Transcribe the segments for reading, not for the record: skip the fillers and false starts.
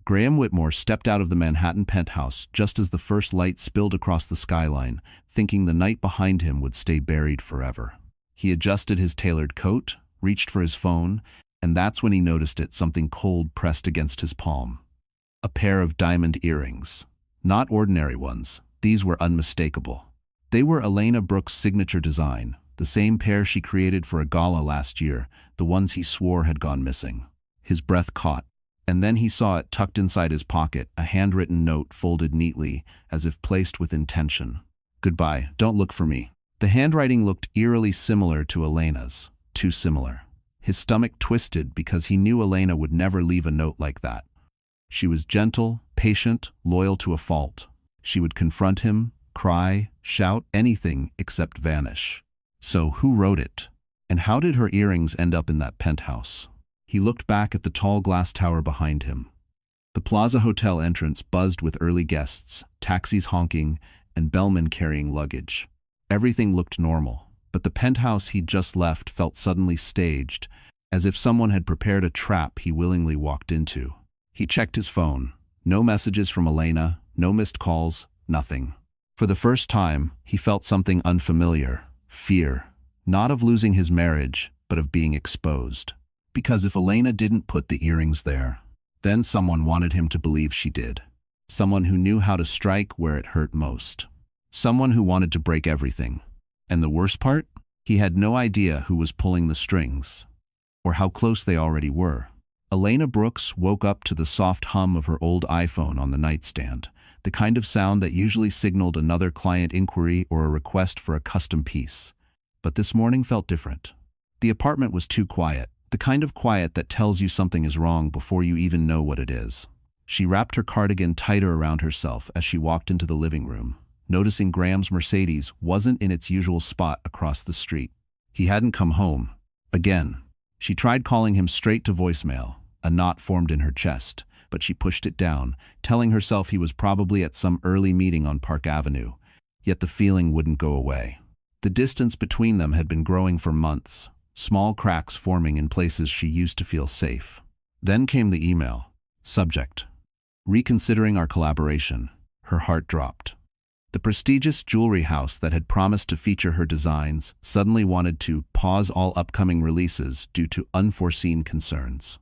Graham Whitmore stepped out of the Manhattan penthouse just as the first light spilled across the skyline, thinking the night behind him would stay buried forever. He adjusted his tailored coat, reached for his phone, and that's when he noticed something cold pressed against his palm. A pair of diamond earrings. Not ordinary ones. These were unmistakable. They were Elena Brooks' signature design, the same pair she created for a gala last year, the ones he swore had gone missing. His breath caught, and then he saw it tucked inside his pocket, a handwritten note folded neatly, as if placed with intention. "Goodbye, don't look for me." The handwriting looked eerily similar to Elena's. Too similar. His stomach twisted because he knew Elena would never leave a note like that. She was gentle, patient, loyal to a fault. She would confront him, cry, shout, anything except vanish. So who wrote it? And how did her earrings end up in that penthouse? He looked back at the tall glass tower behind him. The Plaza Hotel entrance buzzed with early guests, taxis honking, and bellmen carrying luggage. Everything looked normal, but the penthouse he'd just left felt suddenly staged, as if someone had prepared a trap he willingly walked into. He checked his phone. No messages from Elena, no missed calls, nothing. For the first time, he felt something unfamiliar. Fear. Not of losing his marriage, but of being exposed. Because if Elena didn't put the earrings there, then someone wanted him to believe she did. Someone who knew how to strike where it hurt most. Someone who wanted to break everything. And the worst part? He had no idea who was pulling the strings, or how close they already were. Elena Brooks woke up to the soft hum of her old iPhone on the nightstand, the kind of sound that usually signaled another client inquiry or a request for a custom piece. But this morning felt different. The apartment was too quiet, the kind of quiet that tells you something is wrong before you even know what it is. She wrapped her cardigan tighter around herself as she walked into the living room, noticing Graham's Mercedes wasn't in its usual spot across the street. He hadn't come home. Again. She tried calling him straight to voicemail. A knot formed in her chest, but she pushed it down, telling herself he was probably at some early meeting on Park Avenue. Yet the feeling wouldn't go away. The distance between them had been growing for months, small cracks forming in places she used to feel safe. Then came the email. Subject: reconsidering our collaboration. Her heart dropped. The prestigious jewelry house that had promised to feature her designs suddenly wanted to pause all upcoming releases due to unforeseen concerns.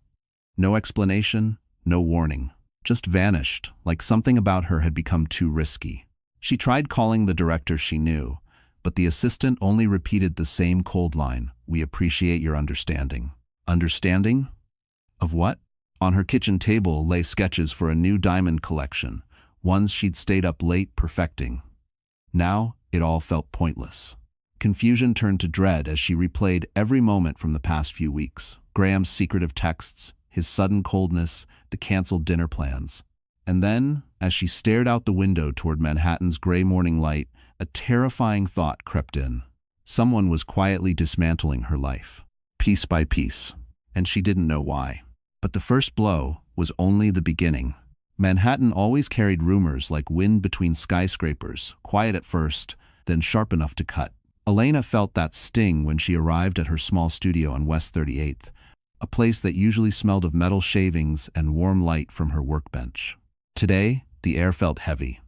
No explanation, no warning, just vanished, like something about her had become too risky. She tried calling the director she knew, but the assistant only repeated the same cold line, "We appreciate your understanding." Understanding? Of what? On her kitchen table lay sketches for a new diamond collection, ones she'd stayed up late perfecting. Now, it all felt pointless. Confusion turned to dread as she replayed every moment from the past few weeks. Graham's secretive texts, his sudden coldness, the canceled dinner plans. And then, as she stared out the window toward Manhattan's gray morning light, a terrifying thought crept in. Someone was quietly dismantling her life, piece by piece, and she didn't know why. But the first blow was only the beginning. Manhattan always carried rumors like wind between skyscrapers, quiet at first, then sharp enough to cut. Elena felt that sting when she arrived at her small studio on West 38th, a place that usually smelled of metal shavings and warm light from her workbench. Today, the air felt heavy.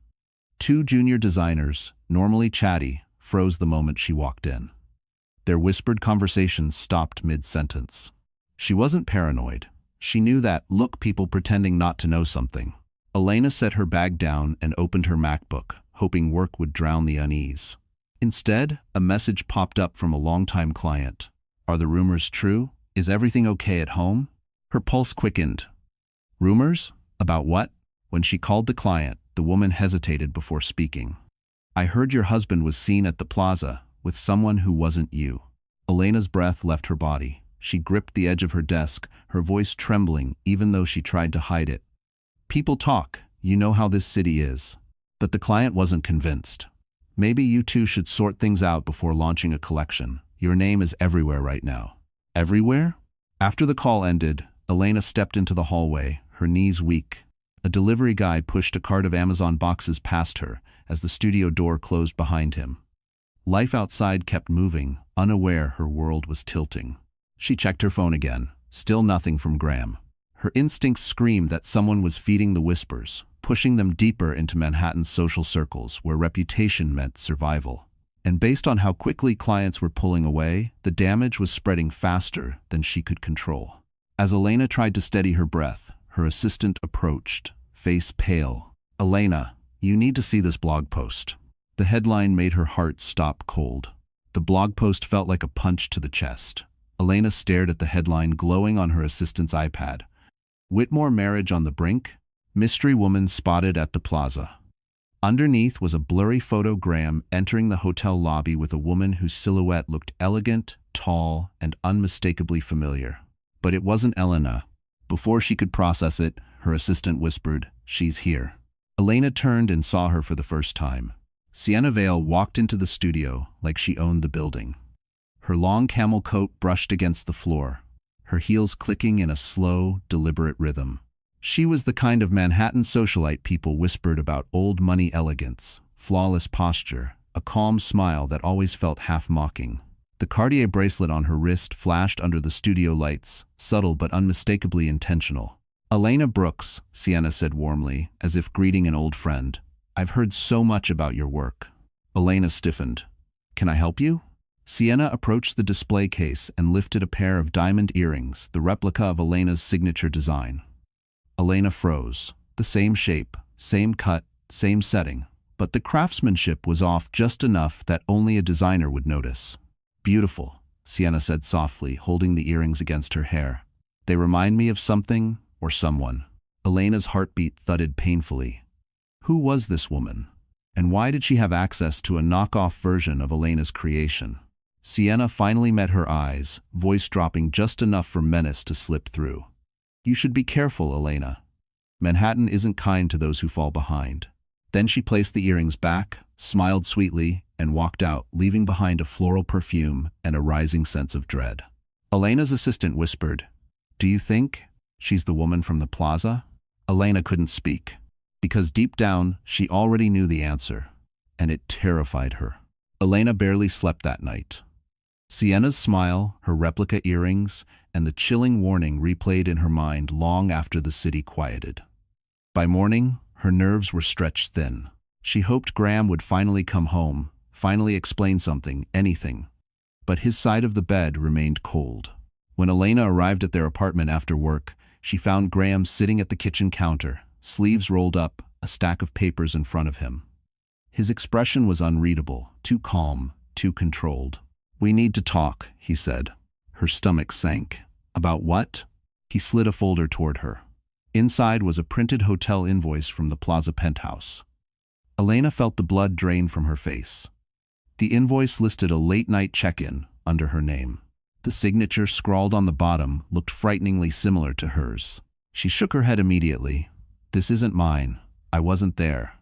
Two junior designers, normally chatty, froze the moment she walked in. Their whispered conversations stopped mid-sentence. She wasn't paranoid. She knew that, look, people pretending not to know something. Elena set her bag down and opened her MacBook, hoping work would drown the unease. Instead, a message popped up from a longtime client. Are the rumors true? Is everything okay at home? Her pulse quickened. Rumors? About what? When she called the client, the woman hesitated before speaking. I heard your husband was seen at the plaza with someone who wasn't you. Elena's breath left her body. She gripped the edge of her desk, her voice trembling even though she tried to hide it. People talk, you know how this city is. But the client wasn't convinced. Maybe you two should sort things out before launching a collection. Your name is everywhere right now. Everywhere? After the call ended, Elena stepped into the hallway, her knees weak. A delivery guy pushed a cart of Amazon boxes past her as the studio door closed behind him. Life outside kept moving, unaware her world was tilting. She checked her phone again. Still nothing from Graham. Her instincts screamed that someone was feeding the whispers, pushing them deeper into Manhattan's social circles where reputation meant survival. And based on how quickly clients were pulling away, the damage was spreading faster than she could control. As Elena tried to steady her breath, her assistant approached, face pale. "Elena, you need to see this blog post." The headline made her heart stop cold. The blog post felt like a punch to the chest. Elena stared at the headline glowing on her assistant's iPad. "Whitmore marriage on the brink? Mystery woman spotted at the plaza." Underneath was a blurry photo Graham entering the hotel lobby with a woman whose silhouette looked elegant, tall, and unmistakably familiar. But it wasn't Elena. Before she could process it, her assistant whispered, "She's here." Elena turned and saw her for the first time. Sienna Vale walked into the studio like she owned the building. Her long camel coat brushed against the floor, her heels clicking in a slow, deliberate rhythm. She was the kind of Manhattan socialite people whispered about: old money elegance, flawless posture, a calm smile that always felt half-mocking. The Cartier bracelet on her wrist flashed under the studio lights, subtle but unmistakably intentional. "Elena Brooks," Sienna said warmly, as if greeting an old friend. "I've heard so much about your work." Elena stiffened. "Can I help you?" Sienna approached the display case and lifted a pair of diamond earrings, the replica of Elena's signature design. Elena froze. The same shape, same cut, same setting, but the craftsmanship was off just enough that only a designer would notice. "Beautiful," Sienna said softly, holding the earrings against her hair. "They remind me of something or someone." Elena's heartbeat thudded painfully. Who was this woman? And why did she have access to a knockoff version of Elena's creation? Sienna finally met her eyes, voice dropping just enough for menace to slip through. "You should be careful, Elena. Manhattan isn't kind to those who fall behind." Then she placed the earrings back, smiled sweetly, and walked out, leaving behind a floral perfume and a rising sense of dread. Elena's assistant whispered, "Do you think she's the woman from the plaza?" Elena couldn't speak, because deep down she already knew the answer, and it terrified her. Elena barely slept that night. Sienna's smile, her replica earrings, and the chilling warning replayed in her mind long after the city quieted. By morning, her nerves were stretched thin. She hoped Graham would finally come home, finally explain something, anything. But his side of the bed remained cold. When Elena arrived at their apartment after work, she found Graham sitting at the kitchen counter, sleeves rolled up, a stack of papers in front of him. His expression was unreadable, too calm, too controlled. "We need to talk," he said. Her stomach sank. "About what?" He slid a folder toward her. Inside was a printed hotel invoice from the Plaza penthouse. Elena felt the blood drain from her face. The invoice listed a late-night check-in under her name. The signature scrawled on the bottom looked frighteningly similar to hers. She shook her head immediately. "This isn't mine. I wasn't there."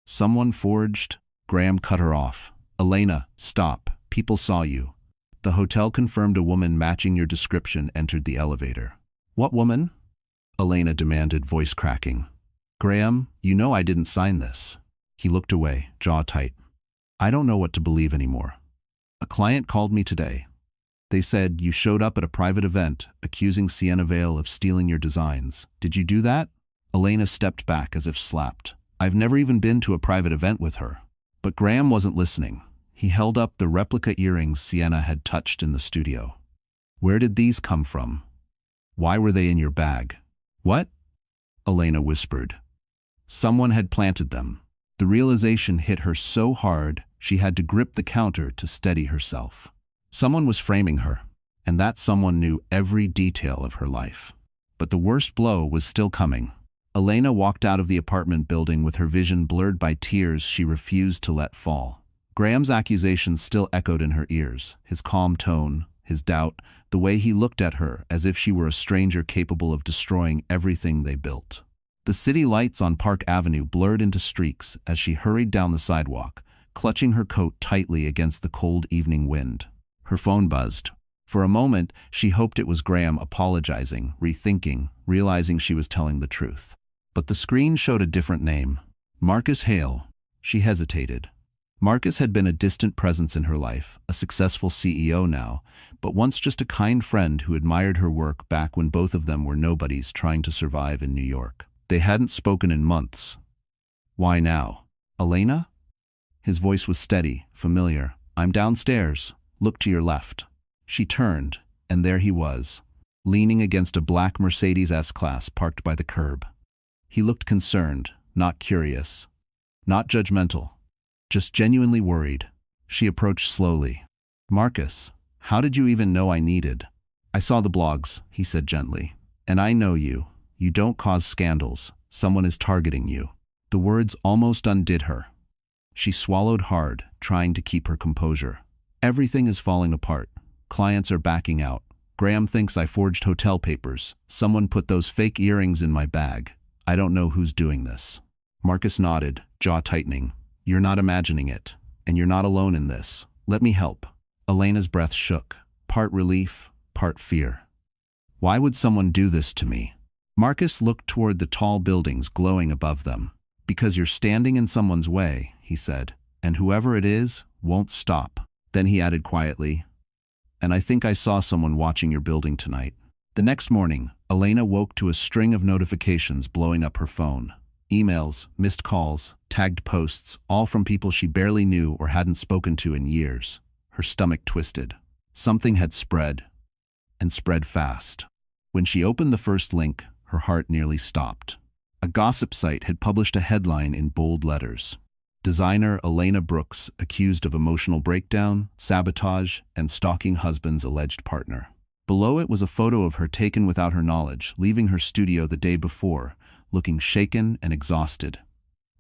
"Someone forged?" Graham cut her off. "Elena, stop. People saw you." The hotel confirmed a woman matching your description entered the elevator. "What woman?" Elena demanded, voice cracking. "Graham, you know I didn't sign this." He looked away, jaw tight. "I don't know what to believe anymore. A client called me today. They said you showed up at a private event, accusing Sienna Vale of stealing your designs. Did you do that?" Elena stepped back as if slapped. "I've never even been to a private event with her." But Graham wasn't listening. He held up the replica earrings Sienna had touched in the studio. "Where did these come from? Why were they in your bag?" "What?" Elena whispered. Someone had planted them. The realization hit her so hard she had to grip the counter to steady herself. Someone was framing her, and that someone knew every detail of her life. But the worst blow was still coming. Elena walked out of the apartment building with her vision blurred by tears she refused to let fall. Graham's accusations still echoed in her ears, his calm tone, his doubt, the way he looked at her as if she were a stranger capable of destroying everything they built. The city lights on Park Avenue blurred into streaks as she hurried down the sidewalk, clutching her coat tightly against the cold evening wind. Her phone buzzed. For a moment, she hoped it was Graham apologizing, rethinking, realizing she was telling the truth. But the screen showed a different name. Marcus Hale. She hesitated. Marcus had been a distant presence in her life, a successful CEO now, but once just a kind friend who admired her work back when both of them were nobodies trying to survive in New York. They hadn't spoken in months. Why now? Elena? His voice was steady, familiar. I'm downstairs. Look to your left. She turned, and there he was, leaning against a black Mercedes S-Class parked by the curb. He looked concerned, not curious, not judgmental, just genuinely worried. She approached slowly. Marcus, how did you even know I needed? I saw the blogs, he said gently. And I know you. You don't cause scandals. Someone is targeting you. The words almost undid her. She swallowed hard, trying to keep her composure. Everything is falling apart. Clients are backing out. Graham thinks I forged hotel papers. Someone put those fake earrings in my bag. I don't know who's doing this. Marcus nodded, jaw tightening. You're not imagining it. And you're not alone in this. Let me help. Elena's breath shook, part relief, part fear. Why would someone do this to me? Marcus looked toward the tall buildings glowing above them. Because you're standing in someone's way, he said, and whoever it is won't stop. Then he added quietly, and I think I saw someone watching your building tonight. The next morning, Elena woke to a string of notifications blowing up her phone. Emails, missed calls, tagged posts, all from people she barely knew or hadn't spoken to in years. Her stomach twisted. Something had spread, and spread fast. When she opened the first link, her heart nearly stopped. A gossip site had published a headline in bold letters. Designer Elena Brooks accused of emotional breakdown, sabotage, and stalking husband's alleged partner. Below it was a photo of her taken without her knowledge, leaving her studio the day before, looking shaken and exhausted.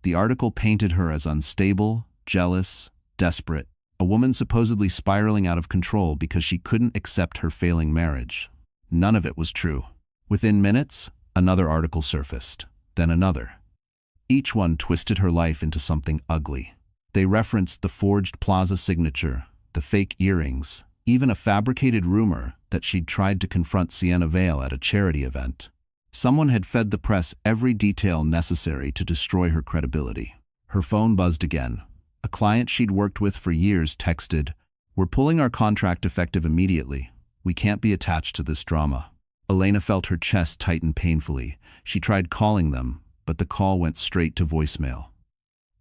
The article painted her as unstable, jealous, desperate, a woman supposedly spiraling out of control because she couldn't accept her failing marriage. None of it was true. Within minutes, another article surfaced, then another. Each one twisted her life into something ugly. They referenced the forged plaza signature, the fake earrings, even a fabricated rumor that she'd tried to confront Sienna Vale at a charity event. Someone had fed the press every detail necessary to destroy her credibility. Her phone buzzed again. A client she'd worked with for years texted, "We're pulling our contract effective immediately. We can't be attached to this drama." Elena felt her chest tighten painfully. She tried calling them, but the call went straight to voicemail.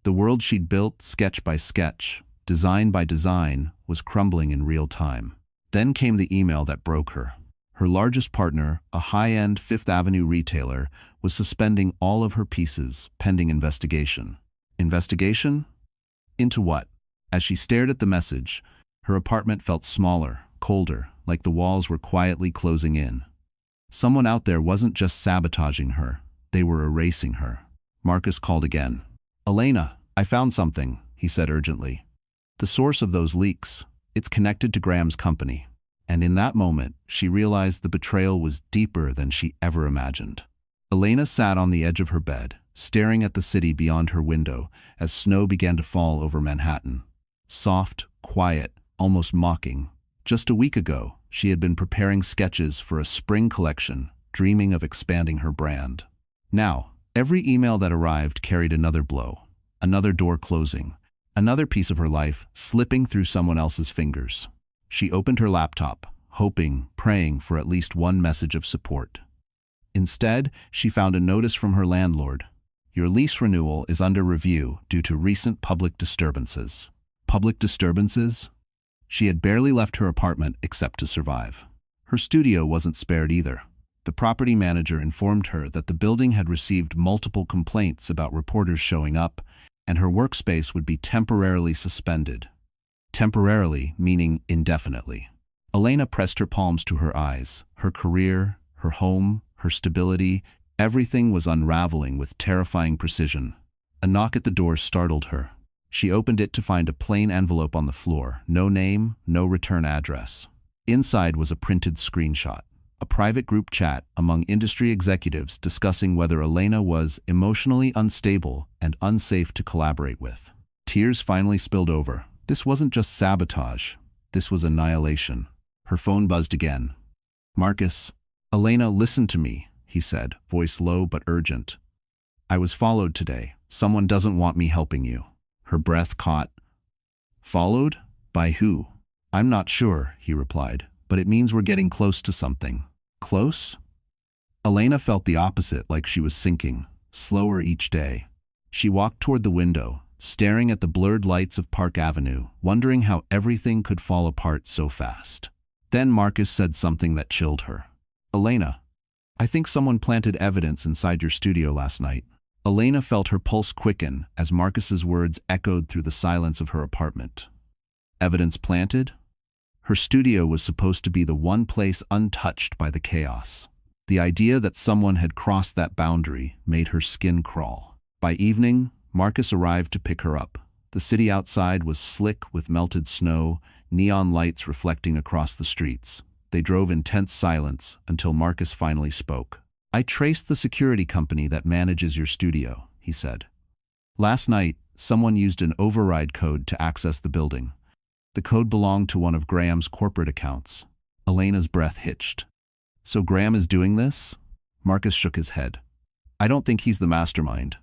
The world she'd built, sketch by sketch, design by design, was crumbling in real time. Then came the email that broke her. Her largest partner, a high-end Fifth Avenue retailer, was suspending all of her pieces, pending investigation. Investigation? Into what? As she stared at the message, her apartment felt smaller, colder, like the walls were quietly closing in. Someone out there wasn't just sabotaging her, they were erasing her. Marcus called again. "Elena, I found something," he said urgently. "The source of those leaks. It's connected to Graham's company." And in that moment, she realized the betrayal was deeper than she ever imagined. Elena sat on the edge of her bed, staring at the city beyond her window as snow began to fall over Manhattan. Soft, quiet, almost mocking. Just a week ago, she had been preparing sketches for a spring collection, dreaming of expanding her brand. Now, every email that arrived carried another blow, another door closing, another piece of her life slipping through someone else's fingers. She opened her laptop, hoping, praying for at least one message of support. Instead, she found a notice from her landlord. "Your lease renewal is under review due to recent public disturbances." Public disturbances? She had barely left her apartment except to survive. Her studio wasn't spared either. The property manager informed her that the building had received multiple complaints about reporters showing up, and her workspace would be temporarily suspended. Temporarily, meaning indefinitely. Elena pressed her palms to her eyes. Her career, her home, her stability, everything was unraveling with terrifying precision. A knock at the door startled her. She opened it to find a plain envelope on the floor, no name, no return address. Inside was a printed screenshot. A private group chat among industry executives discussing whether Elena was emotionally unstable and unsafe to collaborate with. Tears finally spilled over. This wasn't just sabotage. This was annihilation. Her phone buzzed again. "Marcus." "Elena, listen to me," he said, voice low but urgent. "I was followed today. Someone doesn't want me helping you." Her breath caught. Followed? By who? I'm not sure, he replied, but it means we're getting close to something. Close? Elena felt the opposite, like she was sinking, slower each day. She walked toward the window, staring at the blurred lights of Park Avenue, wondering how everything could fall apart so fast. Then Marcus said something that chilled her. Elena, I think someone planted evidence inside your studio last night. Elena felt her pulse quicken as Marcus's words echoed through the silence of her apartment. Evidence planted? Her studio was supposed to be the one place untouched by the chaos. The idea that someone had crossed that boundary made her skin crawl. By evening, Marcus arrived to pick her up. The city outside was slick with melted snow, neon lights reflecting across the streets. They drove in tense silence until Marcus finally spoke. I traced the security company that manages your studio, he said. Last night, someone used an override code to access the building. The code belonged to one of Graham's corporate accounts. Elena's breath hitched. So Graham is doing this? Marcus shook his head. I don't think he's the mastermind,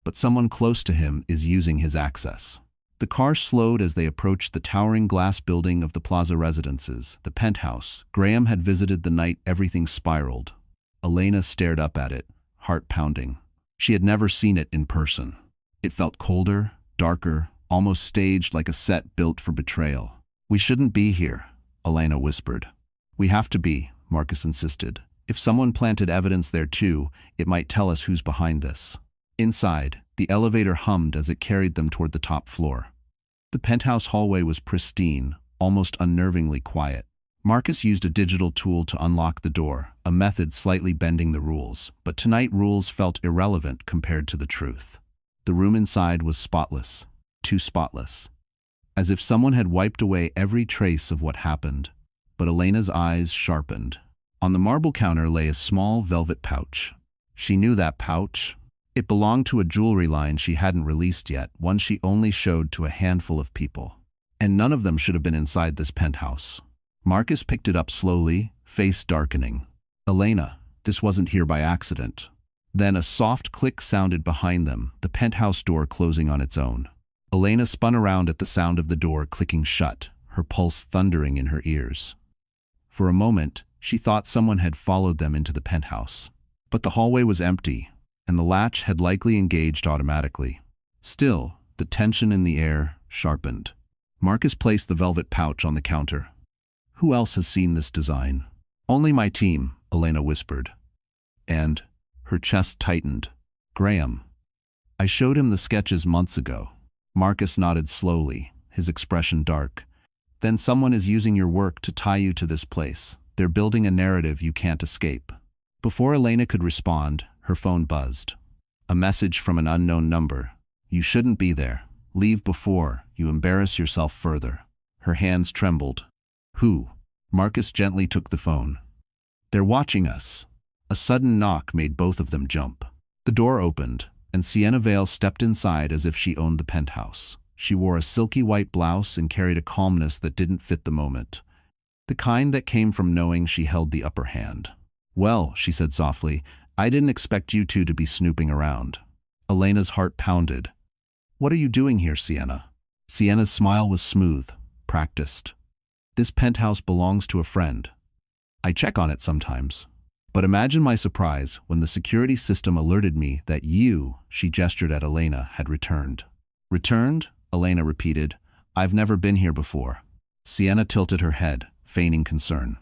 but someone close to him is using his access. The car slowed as they approached the towering glass building of the Plaza Residences, the penthouse Graham had visited the night everything spiraled. Elena stared up at it, heart pounding. She had never seen it in person. It felt colder, darker, almost staged like a set built for betrayal. We shouldn't be here, Elena whispered. We have to be, Marcus insisted. If someone planted evidence there too, it might tell us who's behind this. Inside, the elevator hummed as it carried them toward the top floor. The penthouse hallway was pristine, almost unnervingly quiet. Marcus used a digital tool to unlock the door, a method slightly bending the rules, but tonight rules felt irrelevant compared to the truth. The room inside was spotless, too spotless. As if someone had wiped away every trace of what happened. But Elena's eyes sharpened. On the marble counter lay a small velvet pouch. She knew that pouch. It belonged to a jewelry line she hadn't released yet, one she only showed to a handful of people. And none of them should have been inside this penthouse. Marcus picked it up slowly, face darkening. Elena, this wasn't here by accident. Then a soft click sounded behind them, the penthouse door closing on its own. Elena spun around at the sound of the door clicking shut, her pulse thundering in her ears. For a moment, she thought someone had followed them into the penthouse. But the hallway was empty, and the latch had likely engaged automatically. Still, the tension in the air sharpened. Marcus placed the velvet pouch on the counter. Who else has seen this design? Only my team, Elena whispered. And her chest tightened. Graham. I showed him the sketches months ago. Marcus nodded slowly, his expression dark. Then someone is using your work to tie you to this place. They're building a narrative you can't escape. Before Elena could respond, her phone buzzed. A message from an unknown number. You shouldn't be there. Leave before you embarrass yourself further. Her hands trembled. Who? Marcus gently took the phone. They're watching us. A sudden knock made both of them jump. The door opened, and Sienna Vale stepped inside as if she owned the penthouse. She wore a silky white blouse and carried a calmness that didn't fit the moment. The kind that came from knowing she held the upper hand. Well, she said softly, I didn't expect you two to be snooping around. Elena's heart pounded. What are you doing here, Sienna? Sienna's smile was smooth, practiced. This penthouse belongs to a friend. I check on it sometimes. But imagine my surprise when the security system alerted me that you, she gestured at Elena, had returned. Returned? Elena repeated. I've never been here before. Sienna tilted her head, feigning concern.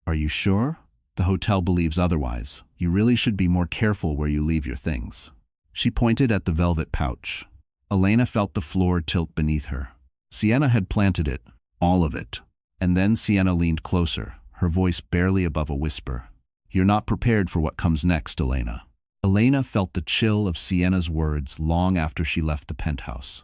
Are you sure? The hotel believes otherwise. You really should be more careful where you leave your things. She pointed at the velvet pouch. Elena felt the floor tilt beneath her. Sienna had planted it, all of it. And then Sienna leaned closer, her voice barely above a whisper. You're not prepared for what comes next, Elena. Elena felt the chill of Sienna's words long after she left the penthouse.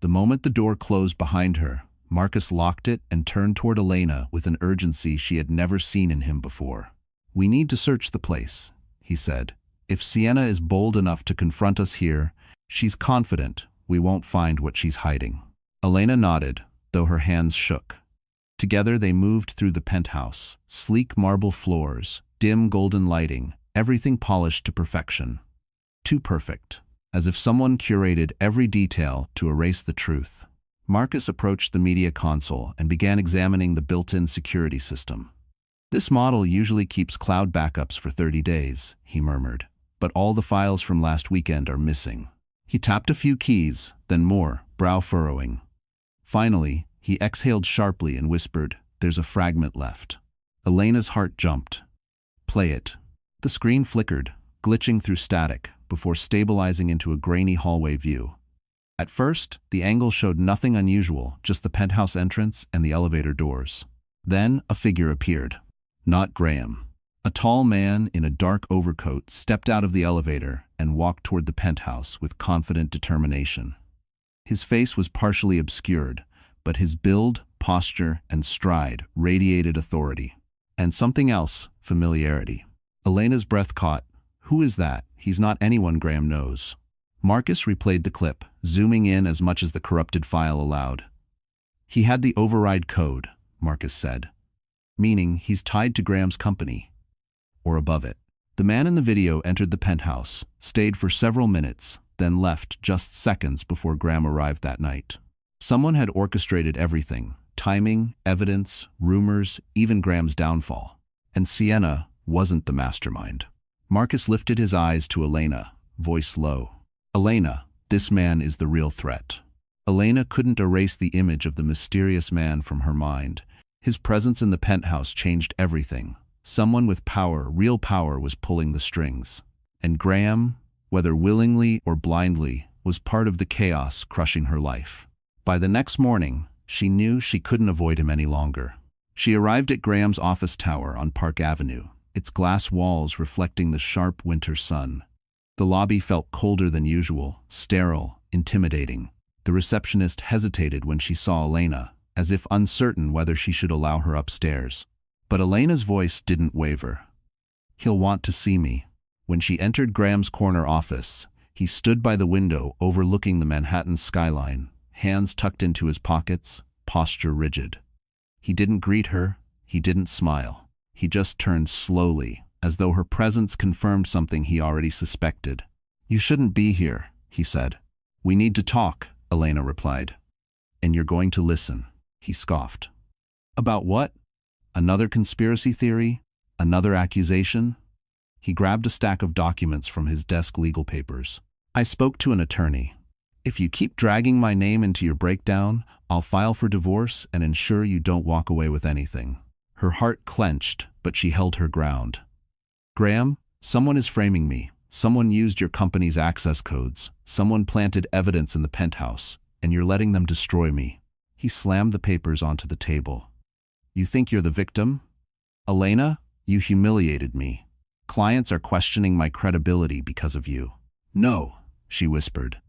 The moment the door closed behind her, Marcus locked it and turned toward Elena with an urgency she had never seen in him before. We need to search the place, he said. If Sienna is bold enough to confront us here, she's confident we won't find what she's hiding. Elena nodded, though her hands shook. Together they moved through the penthouse, sleek marble floors, dim golden lighting, everything polished to perfection. Too perfect, as if someone curated every detail to erase the truth. Marcus approached the media console and began examining the built-in security system. "This model usually keeps cloud backups for 30 days, he murmured, "but all the files from last weekend are missing." He tapped a few keys, then more, brow furrowing. Finally, he exhaled sharply and whispered, "There's a fragment left." Elena's heart jumped. "Play it." The screen flickered, glitching through static, before stabilizing into a grainy hallway view. At first, the angle showed nothing unusual, just the penthouse entrance and the elevator doors. Then, a figure appeared. Not Graham. A tall man in a dark overcoat stepped out of the elevator and walked toward the penthouse with confident determination. His face was partially obscured, but his build, posture, and stride radiated authority. And something else, familiarity. Elena's breath caught. "Who is that? He's not anyone Graham knows." Marcus replayed the clip, zooming in as much as the corrupted file allowed. "He had the override code," Marcus said, "meaning he's tied to Graham's company, or above it." The man in the video entered the penthouse, stayed for several minutes, then left just seconds before Graham arrived that night. Someone had orchestrated everything: timing, evidence, rumors, even Graham's downfall. And Sienna wasn't the mastermind. Marcus lifted his eyes to Elena, voice low. "Elena, this man is the real threat." Elena couldn't erase the image of the mysterious man from her mind. His presence in the penthouse changed everything. Someone with power, real power, was pulling the strings. And Graham, whether willingly or blindly, was part of the chaos crushing her life. By the next morning, she knew she couldn't avoid him any longer. She arrived at Graham's office tower on Park Avenue, its glass walls reflecting the sharp winter sun. The lobby felt colder than usual, sterile, intimidating. The receptionist hesitated when she saw Elena, as if uncertain whether she should allow her upstairs. But Elena's voice didn't waver. "He'll want to see me." When she entered Graham's corner office, he stood by the window overlooking the Manhattan skyline, hands tucked into his pockets, posture rigid. He didn't greet her, he didn't smile. He just turned slowly, as though her presence confirmed something he already suspected. "You shouldn't be here," he said. "We need to talk," Elena replied. "And you're going to listen," he scoffed. "About what? Another conspiracy theory? Another accusation?" He grabbed a stack of documents from his desk, legal papers. "I spoke to an attorney. If you keep dragging my name into your breakdown, I'll file for divorce and ensure you don't walk away with anything." Her heart clenched, but she held her ground. "Graham, someone is framing me. Someone used your company's access codes. Someone planted evidence in the penthouse, and you're letting them destroy me." He slammed the papers onto the table. "You think you're the victim? Elena, you humiliated me. Clients are questioning my credibility because of you." "No," she whispered.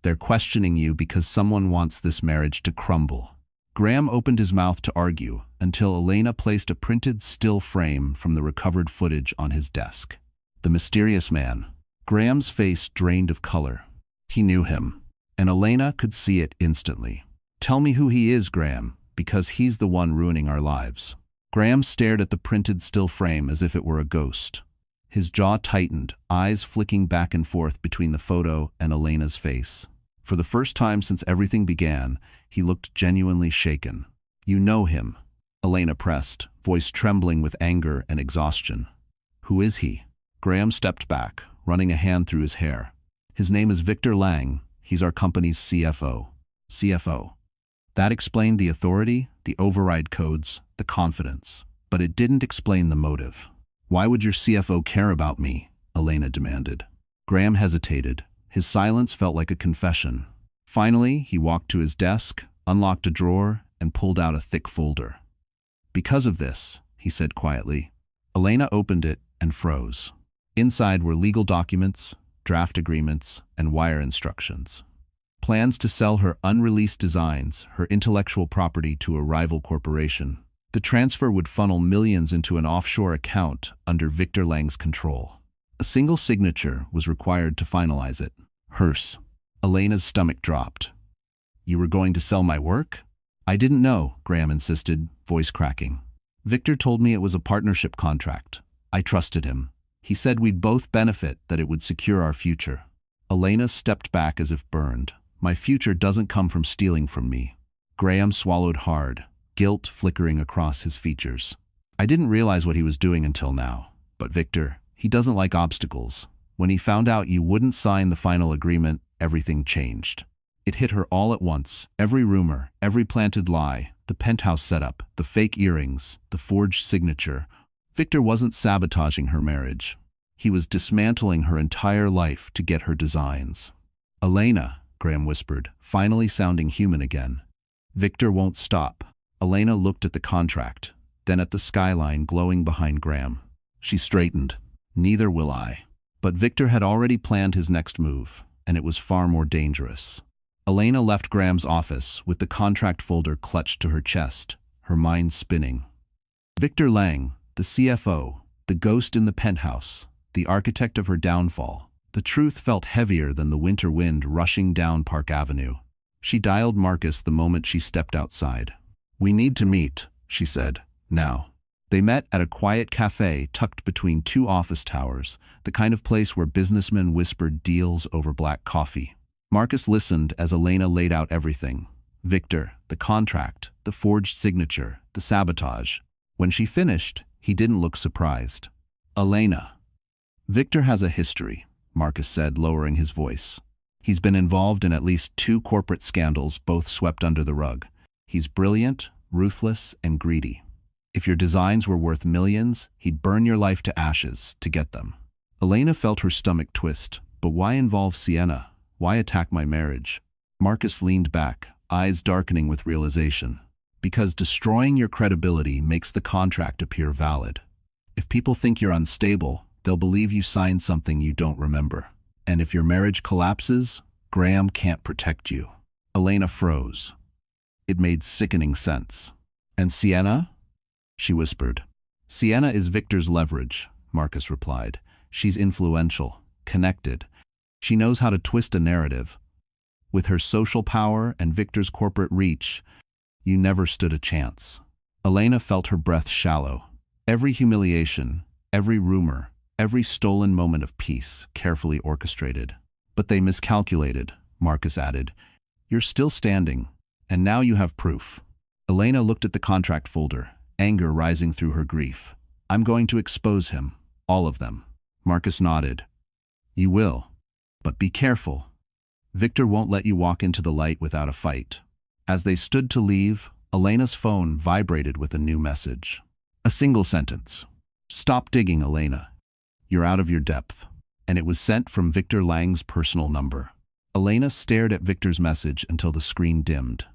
"They're questioning you because someone wants this marriage to crumble." Graham opened his mouth to argue until Elena placed a printed still frame from the recovered footage on his desk. The mysterious man. Graham's face drained of color. He knew him, and Elena could see it instantly. "Tell me who he is, Graham, because he's the one ruining our lives." Graham stared at the printed still frame as if it were a ghost. His jaw tightened, eyes flicking back and forth between the photo and Elena's face. For the first time since everything began, he looked genuinely shaken. "You know him," Elena pressed, voice trembling with anger and exhaustion. "Who is he?" Graham stepped back, running a hand through his hair. "His name is Victor Lang. He's our company's CFO." CFO. That explained the authority, the override codes, the confidence. But it didn't explain the motive. "Why would your CFO care about me?" Elena demanded. Graham hesitated. His silence felt like a confession. Finally, he walked to his desk, unlocked a drawer, and pulled out a thick folder. "Because of this," he said quietly. Elena opened it and froze. Inside were legal documents, draft agreements, and wire instructions. Plans to sell her unreleased designs, her intellectual property, to a rival corporation. The transfer would funnel millions into an offshore account under Victor Lang's control. A single signature was required to finalize it. Hers. Elena's stomach dropped. "You were going to sell my work?" "I didn't know," Graham insisted, voice cracking. "Victor told me it was a partnership contract. I trusted him. He said we'd both benefit, that it would secure our future." Elena stepped back as if burned. "My future doesn't come from stealing from me. Graham swallowed hard, guilt flickering across his features. I didn't realize what he was doing until now. But Victor, he doesn't like obstacles. When he found out you wouldn't sign the final agreement, everything changed. It hit her all at once. Every rumor, every planted lie, the penthouse setup, the fake earrings, the forged signature. Victor wasn't sabotaging her marriage. He was dismantling her entire life to get her designs. Elena, Graham whispered, finally sounding human again. Victor won't stop. Elena looked at the contract, then at the skyline glowing behind Graham. She straightened. Neither will I. But Victor had already planned his next move, and it was far more dangerous. Elena left Graham's office with the contract folder clutched to her chest, her mind spinning. Victor Lang, the CFO, the ghost in the penthouse, the architect of her downfall. The truth felt heavier than the winter wind rushing down Park Avenue. She dialed Marcus the moment she stepped outside. "We need to meet," she said, "now." They met at a quiet cafe tucked between two office towers, the kind of place where businessmen whispered deals over black coffee. Marcus listened as Elena laid out everything. Victor, the contract, the forged signature, the sabotage. When she finished, he didn't look surprised. "Elena." "Victor has a history," Marcus said, lowering his voice. "He's been involved in at least 2 corporate scandals, both swept under the rug. He's brilliant, ruthless, and greedy. If your designs were worth millions, he'd burn your life to ashes to get them." Elena felt her stomach twist. But why involve Sienna? Why attack my marriage? Marcus leaned back, eyes darkening with realization. Because destroying your credibility makes the contract appear valid. If people think you're unstable, they'll believe you signed something you don't remember. And if your marriage collapses, Graham can't protect you. Elena froze. It made sickening sense. "And Sienna?" she whispered. "Sienna is Victor's leverage," Marcus replied. "She's influential, connected. She knows how to twist a narrative. With her social power and Victor's corporate reach, you never stood a chance." Elena felt her breath shallow. Every humiliation, every rumor, every stolen moment of peace, carefully orchestrated. "But they miscalculated," Marcus added. "You're still standing, and now you have proof." Elena looked at the contract folder, anger rising through her grief. "I'm going to expose him, all of them." Marcus nodded. "You will. But be careful. Victor won't let you walk into the light without a fight." As they stood to leave, Elena's phone vibrated with a new message. A single sentence. "Stop digging, Elena. You're out of your depth." And it was sent from Victor Lang's personal number. Elena stared at Victor's message until the screen dimmed.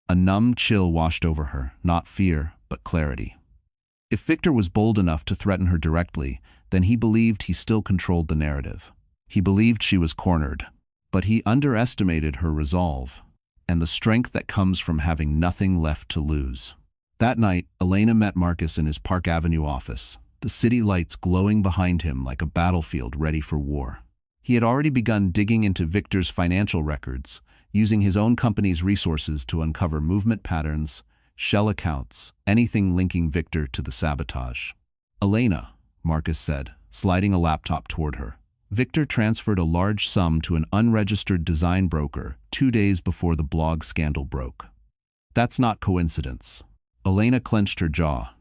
A numb chill washed over her, not fear, but clarity. If Victor was bold enough to threaten her directly, then he believed he still controlled the narrative. He believed she was cornered, but he underestimated her resolve and the strength that comes from having nothing left to lose. That night, Elena met Marcus in his Park Avenue office, the city lights glowing behind him like a battlefield ready for war. He had already begun digging into Victor's financial records, using his own company's resources to uncover movement patterns, shell accounts, anything linking Victor to the sabotage. "Elena," Marcus said, sliding a laptop toward her. "Victor transferred a large sum to an unregistered design broker 2 days before the blog scandal broke. That's not coincidence." Elena clenched her jaw.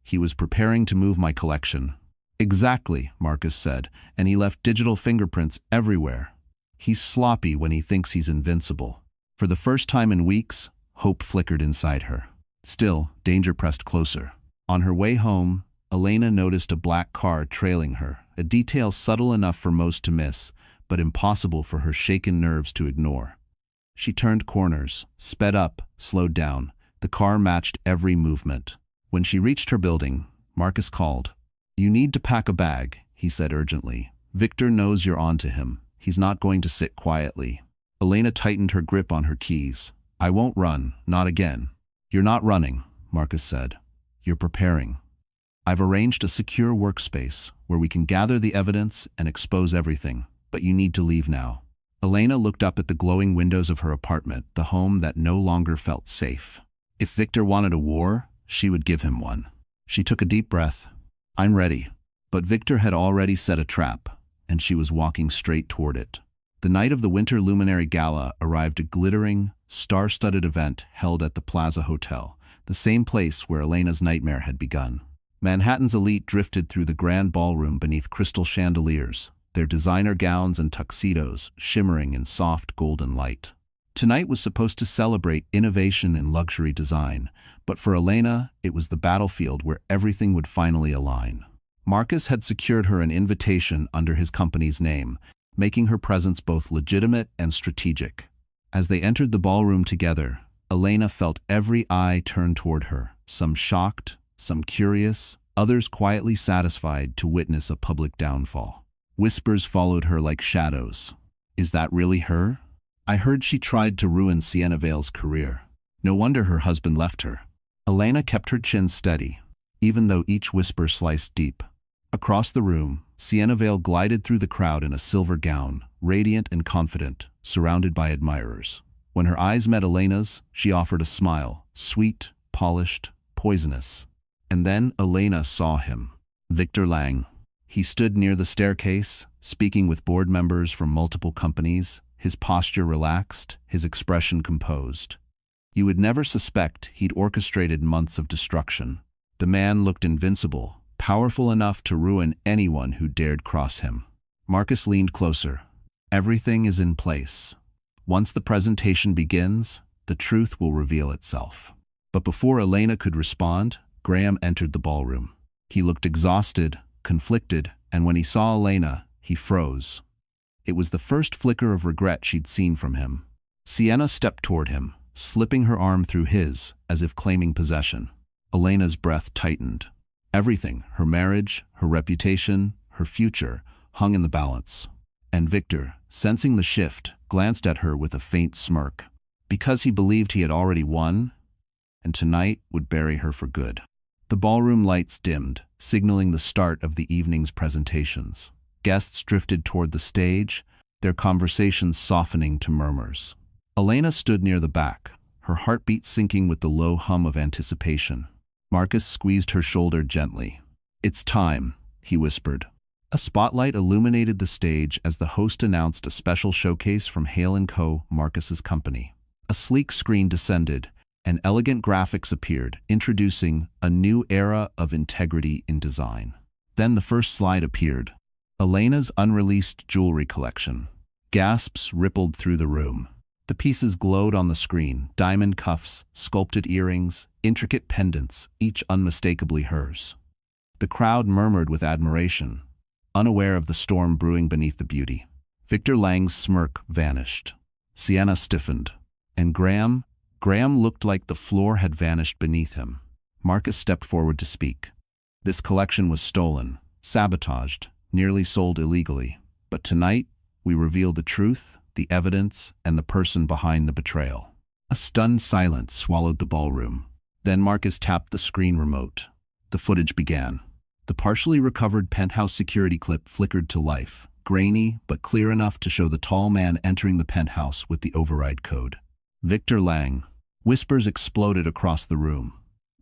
"He was preparing to move my collection." "Exactly," Marcus said, "and he left digital fingerprints everywhere. He's sloppy when he thinks he's invincible." For the first time in weeks, hope flickered inside her. Still, danger pressed closer. On her way home, Elena noticed a black car trailing her, a detail subtle enough for most to miss, but impossible for her shaken nerves to ignore. She turned corners, sped up, slowed down. The car matched every movement. When she reached her building, Marcus called. "You need to pack a bag," he said urgently. "Victor knows you're on to him. He's not going to sit quietly." Elena tightened her grip on her keys. "I won't run, not again." "You're not running," Marcus said. "You're preparing. I've arranged a secure workspace where we can gather the evidence and expose everything, but you need to leave now." Elena looked up at the glowing windows of her apartment, the home that no longer felt safe. If Victor wanted a war, she would give him one. She took a deep breath. "I'm ready." But Victor had already set a trap, and she was walking straight toward it. The night of the Winter Luminary Gala arrived a glittering, star-studded event held at the Plaza Hotel, the same place where Elena's nightmare had begun. Manhattan's elite drifted through the grand ballroom beneath crystal chandeliers, their designer gowns and tuxedos shimmering in soft golden light. Tonight was supposed to celebrate innovation in luxury design, but for Elena, it was the battlefield where everything would finally align. Marcus had secured her an invitation under his company's name, making her presence both legitimate and strategic. As they entered the ballroom together, Elena felt every eye turn toward her, some shocked, some curious, others quietly satisfied to witness a public downfall. Whispers followed her like shadows. "Is that really her? I heard she tried to ruin Sienna Vale's career. No wonder her husband left her." Elena kept her chin steady, even though each whisper sliced deep. Across the room, Sienna Vale glided through the crowd in a silver gown, radiant and confident, surrounded by admirers. When her eyes met Elena's, she offered a smile, sweet, polished, poisonous. And then Elena saw him. Victor Lang. He stood near the staircase, speaking with board members from multiple companies, his posture relaxed, his expression composed. You would never suspect he'd orchestrated months of destruction. The man looked invincible, powerful enough to ruin anyone who dared cross him. Marcus leaned closer. Everything is in place. Once the presentation begins, the truth will reveal itself. But before Elena could respond, Graham entered the ballroom. He looked exhausted, conflicted, and when he saw Elena, he froze. It was the first flicker of regret she'd seen from him. Sienna stepped toward him, slipping her arm through his, as if claiming possession. Elena's breath tightened. Everything, her marriage, her reputation, her future, hung in the balance. And Victor, sensing the shift, glanced at her with a faint smirk. Because he believed he had already won, and tonight would bury her for good. The ballroom lights dimmed, signaling the start of the evening's presentations. Guests drifted toward the stage, their conversations softening to murmurs. Elena stood near the back, her heartbeat sinking with the low hum of anticipation. Marcus squeezed her shoulder gently. "It's time," he whispered. A spotlight illuminated the stage as the host announced a special showcase from Hale & Co., Marcus's company. A sleek screen descended, and elegant graphics appeared, introducing a new era of integrity in design. Then the first slide appeared. Elena's unreleased jewelry collection. Gasps rippled through the room. The pieces glowed on the screen, diamond cuffs, sculpted earrings, intricate pendants, each unmistakably hers. The crowd murmured with admiration, unaware of the storm brewing beneath the beauty. Victor Lang's smirk vanished. Sienna stiffened. And Graham looked like the floor had vanished beneath him. Marcus stepped forward to speak. This collection was stolen, sabotaged, nearly sold illegally. But tonight, we reveal the truth, the evidence, and the person behind the betrayal. A stunned silence swallowed the ballroom. Then Marcus tapped the screen remote. The footage began. The partially recovered penthouse security clip flickered to life, grainy but clear enough to show the tall man entering the penthouse with the override code. Victor Lang. Whispers exploded across the room.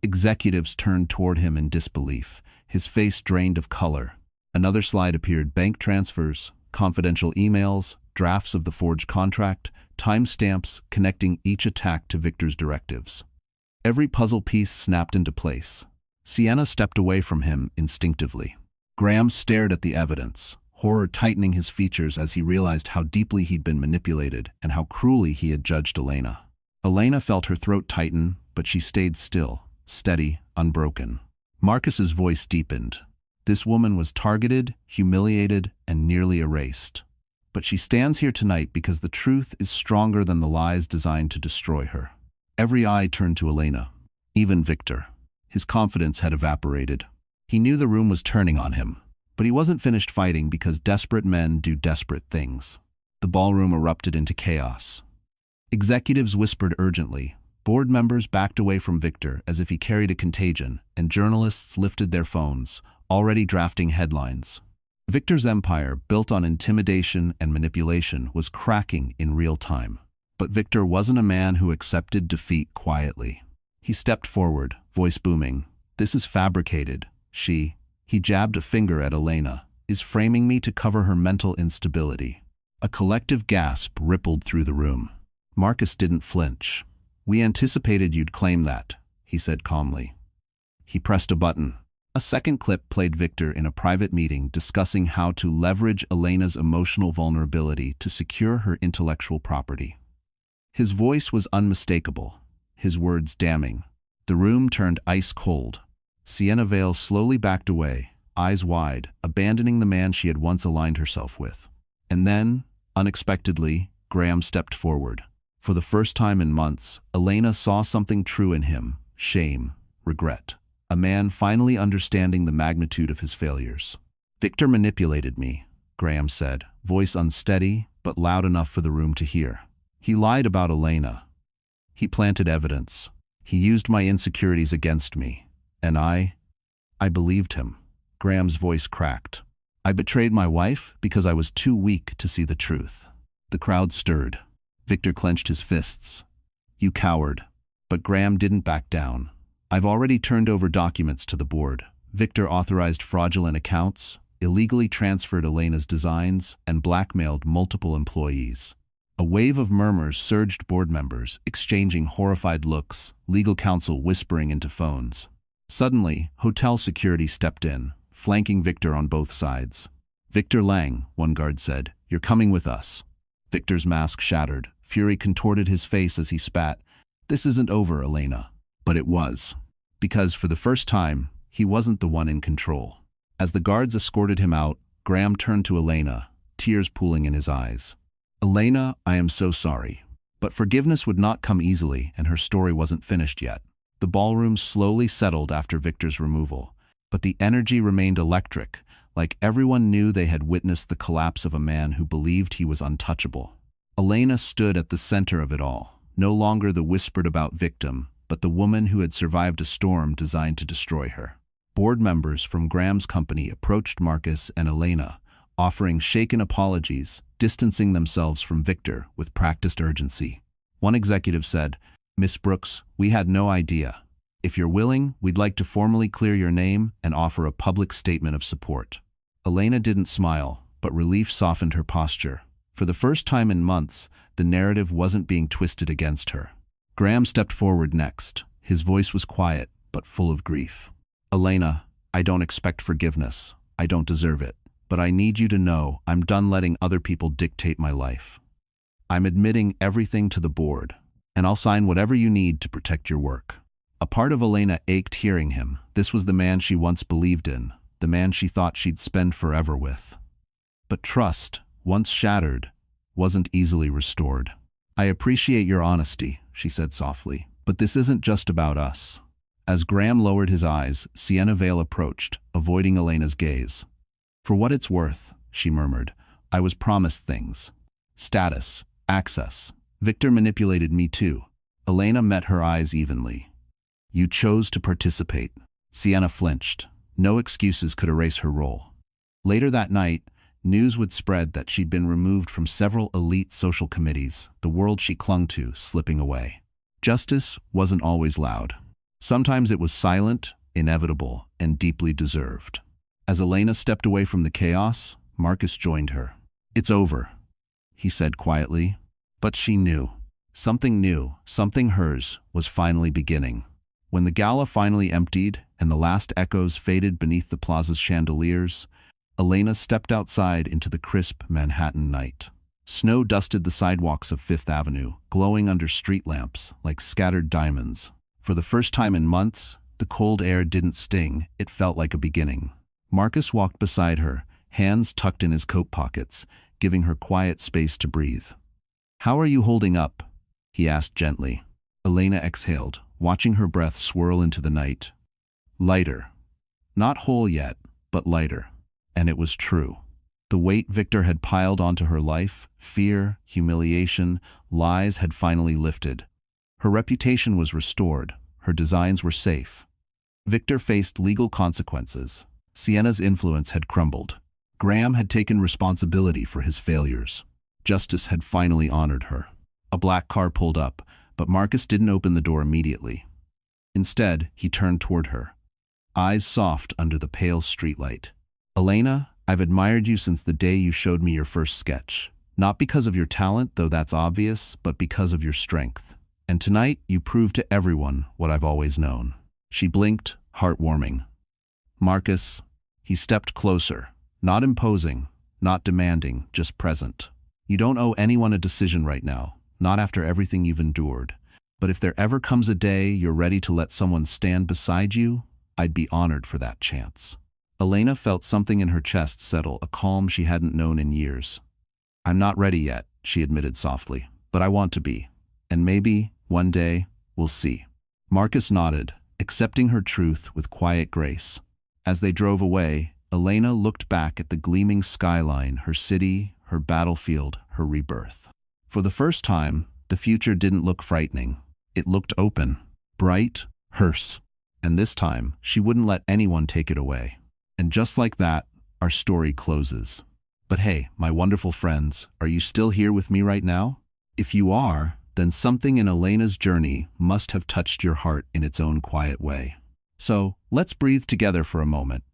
Executives turned toward him in disbelief, his face drained of color. Another slide appeared: bank transfers, confidential emails, drafts of the forged contract, timestamps connecting each attack to Victor's directives. Every puzzle piece snapped into place. Sienna stepped away from him instinctively. Graham stared at the evidence, horror tightening his features as he realized how deeply he'd been manipulated and how cruelly he had judged Elena. Elena felt her throat tighten, but she stayed still, steady, unbroken. Marcus's voice deepened. This woman was targeted, humiliated, and nearly erased. But she stands here tonight because the truth is stronger than the lies designed to destroy her. Every eye turned to Elena, even Victor. His confidence had evaporated. He knew the room was turning on him, but he wasn't finished fighting because desperate men do desperate things. The ballroom erupted into chaos. Executives whispered urgently, board members backed away from Victor as if he carried a contagion, and journalists lifted their phones, already drafting headlines. Victor's empire, built on intimidation and manipulation, was cracking in real time. But Victor wasn't a man who accepted defeat quietly. He stepped forward, voice booming. "This is fabricated. He jabbed a finger at Elena, is framing me to cover her mental instability. A collective gasp rippled through the room. Marcus didn't flinch. "We anticipated you'd claim that," he said calmly. He pressed a button. A second clip played Victor in a private meeting discussing how to leverage Elena's emotional vulnerability to secure her intellectual property. His voice was unmistakable, his words damning. The room turned ice cold. Sienna Vale slowly backed away, eyes wide, abandoning the man she had once aligned herself with. And then, unexpectedly, Graham stepped forward. For the first time in months, Elena saw something true in him: shame, regret. A man finally understanding the magnitude of his failures. "Victor manipulated me," Graham said, voice unsteady but loud enough for the room to hear. "He lied about Elena. He planted evidence. He used my insecurities against me. And I believed him." Graham's voice cracked. "I betrayed my wife because I was too weak to see the truth." The crowd stirred. Victor clenched his fists. "You coward." But Graham didn't back down. "I've already turned over documents to the board." Victor authorized fraudulent accounts, illegally transferred Elena's designs, and blackmailed multiple employees. A wave of murmurs surged board members, exchanging horrified looks, legal counsel whispering into phones. Suddenly, hotel security stepped in, flanking Victor on both sides. "Victor Lang," one guard said, "you're coming with us." Victor's mask shattered. Fury contorted his face as he spat. "This isn't over, Elena." But it was. Because for the first time, he wasn't the one in control. As the guards escorted him out, Graham turned to Elena, tears pooling in his eyes. "Elena, I am so sorry." But forgiveness would not come easily, and her story wasn't finished yet. The ballroom slowly settled after Victor's removal, but the energy remained electric, like everyone knew they had witnessed the collapse of a man who believed he was untouchable. Elena stood at the center of it all, no longer the whispered-about victim, but the woman who had survived a storm designed to destroy her. Board members from Graham's company approached Marcus and Elena, offering shaken apologies, distancing themselves from Victor with practiced urgency. One executive said, "Miss Brooks, we had no idea. If you're willing, we'd like to formally clear your name and offer a public statement of support." Elena didn't smile, but relief softened her posture. For the first time in months, the narrative wasn't being twisted against her. Graham stepped forward next. His voice was quiet, but full of grief. "Elena, I don't expect forgiveness. I don't deserve it. But I need you to know I'm done letting other people dictate my life. I'm admitting everything to the board, and I'll sign whatever you need to protect your work." A part of Elena ached hearing him. This was the man she once believed in, the man she thought she'd spend forever with. But trust, once shattered, wasn't easily restored. "I appreciate your honesty," she said softly, "but this isn't just about us." As Graham lowered his eyes, Sienna Vale approached, avoiding Elena's gaze. "For what it's worth," she murmured, "I was promised things. Status, access. Victor manipulated me too." Elena met her eyes evenly. "You chose to participate." Sienna flinched. No excuses could erase her role. Later that night, news would spread that she'd been removed from several elite social committees, the world she clung to slipping away. Justice wasn't always loud. Sometimes it was silent, inevitable, and deeply deserved. As Elena stepped away from the chaos, Marcus joined her. "It's over," he said quietly. But she knew. Something new, something hers, was finally beginning. When the gala finally emptied and the last echoes faded beneath the plaza's chandeliers, Elena stepped outside into the crisp Manhattan night. Snow dusted the sidewalks of Fifth Avenue, glowing under street lamps like scattered diamonds. For the first time in months, the cold air didn't sting, it felt like a beginning. Marcus walked beside her, hands tucked in his coat pockets, giving her quiet space to breathe. "How are you holding up?" he asked gently. Elena exhaled, watching her breath swirl into the night. Lighter. Not whole yet, but lighter. And it was true. The weight Victor had piled onto her life, fear, humiliation, lies had finally lifted. Her reputation was restored, her designs were safe. Victor faced legal consequences. Sienna's influence had crumbled. Graham had taken responsibility for his failures. Justice had finally honored her. A black car pulled up, but Marcus didn't open the door immediately. Instead, he turned toward her, eyes soft under the pale streetlight. "Elena, I've admired you since the day you showed me your first sketch. Not because of your talent, though that's obvious, but because of your strength. And tonight, you proved to everyone what I've always known. She blinked, heartwarming. Marcus, he stepped closer, not imposing, not demanding, just present. You don't owe anyone a decision right now, not after everything you've endured. But if there ever comes a day you're ready to let someone stand beside you, I'd be honored for that chance. Elena felt something in her chest settle, a calm she hadn't known in years. I'm not ready yet, she admitted softly, but I want to be. And maybe, one day, we'll see. Marcus nodded, accepting her truth with quiet grace. As they drove away, Elena looked back at the gleaming skyline, her city, her battlefield, her rebirth. For the first time, the future didn't look frightening. It looked open, bright, hers. And this time, she wouldn't let anyone take it away. And just like that, our story closes. But hey, my wonderful friends, are you still here with me right now? If you are, then something in Elena's journey must have touched your heart in its own quiet way. So, let's breathe together for a moment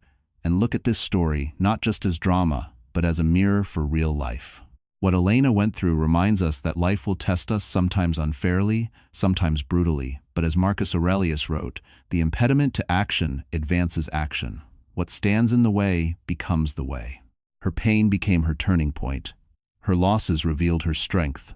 and look at this story not just as drama, but as a mirror for real life. What Elena went through reminds us that life will test us, sometimes unfairly, sometimes brutally. But as Marcus Aurelius wrote, the impediment to action advances action. What stands in the way becomes the way. Her pain became her turning point. Her losses revealed her strength.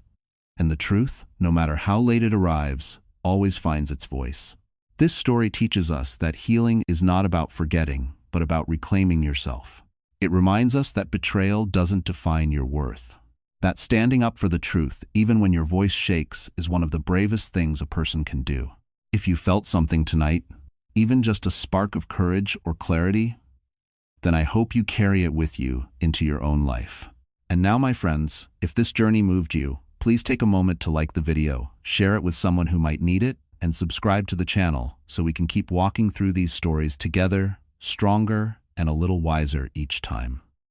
And the truth, no matter how late it arrives, always finds its voice. This story teaches us that healing is not about forgetting, but about reclaiming yourself. It reminds us that betrayal doesn't define your worth. That standing up for the truth, even when your voice shakes, is one of the bravest things a person can do. If you felt something tonight, even just a spark of courage or clarity, then I hope you carry it with you into your own life. And now, my friends, if this journey moved you, please take a moment to like the video, share it with someone who might need it, and subscribe to the channel so we can keep walking through these stories together, stronger and a little wiser each time.